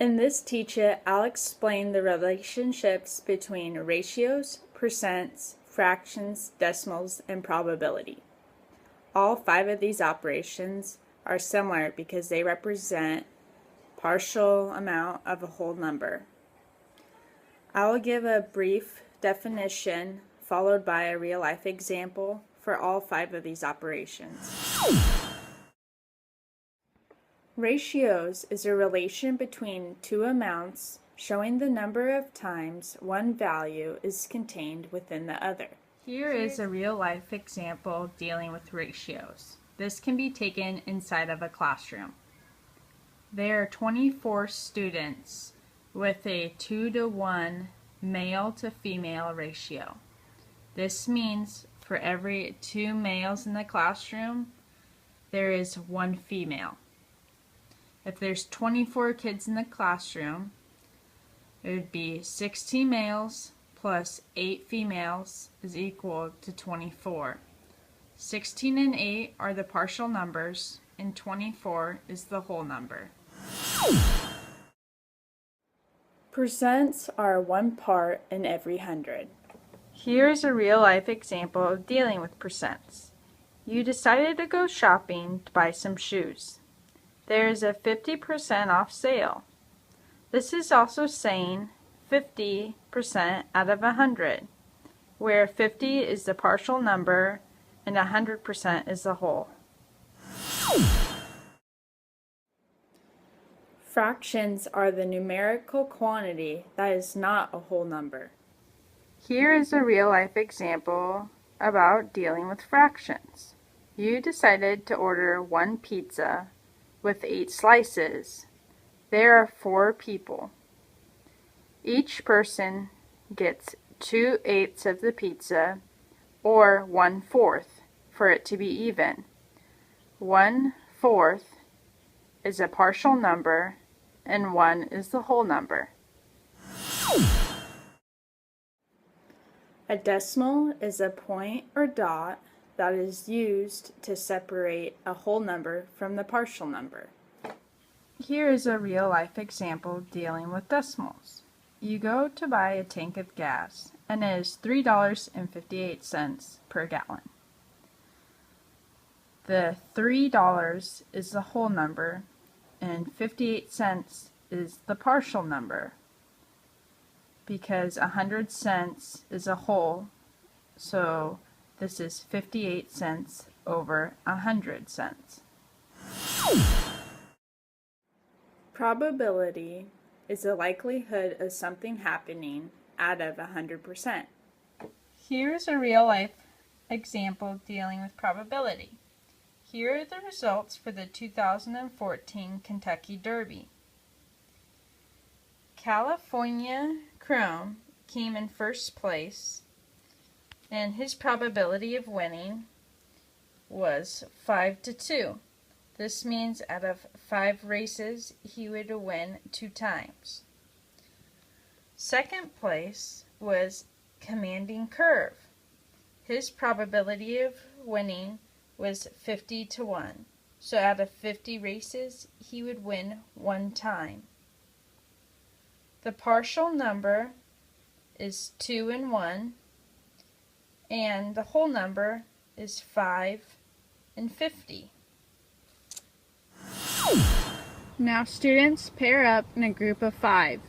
In this teacher, I'll explain the relationships between ratios, percents, fractions, decimals, and probability. All 5 of these operations are similar because they represent partial amount of a whole number. I will give a brief definition followed by a real-life example for all 5 of these operations. Ratios is a relation between two amounts showing the number of times one value is contained within the other. Here is a real-life example dealing with ratios. This can be taken inside of a classroom. There are 24 students with a 2-to-1 male to female ratio. This means for every 2 males in the classroom, there is 1 female. If there's 24 kids in the classroom, it would be 16 males plus 8 females is equal to 24. 16 and 8 are the partial numbers, and 24 is the whole number. Percents are 1 part in every 100. Here's a real-life example of dealing with percents. You decided to go shopping to buy some shoes. There is a 50% off sale. This is also saying 50% out of 100, where 50 is the partial number and 100% is the whole. Fractions are the numerical quantity that is not a whole number. Here is a real-life example about dealing with fractions. You decided to order 1 pizza with 8 slices. There are 4 people. Each person gets 2/8 of the pizza, or 1/4, for it to be even. 1/4 is a partial number, and 1 is the whole number. A decimal is a point or dot that is used to separate a whole number from the partial number. Here is a real-life example dealing with decimals. You go to buy a tank of gas, and it is $3.58 per gallon. The $3 is the whole number, and 58 cents is the partial number, because 100 cents is a whole, so this is 58 cents over 100 cents. Probability is the likelihood of something happening out of 100%. Here's a real-life example dealing with probability. Here are the results for the 2014 Kentucky Derby. California Chrome came in first place, and his probability of winning was 5-2. This means out of 5 races, he would win 2 times. Second place was Commanding Curve. His probability of winning was 50-1. So out of 50 races, he would win 1 time. The partial number is 2 and 1, and the whole number is 5 and 50. Now students pair up in a group of 5.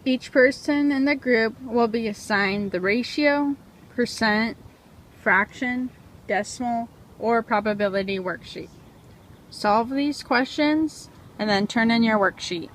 Each person in the group will be assigned the ratio, percent, fraction, decimal, or probability worksheet. Solve these questions and then turn in your worksheet.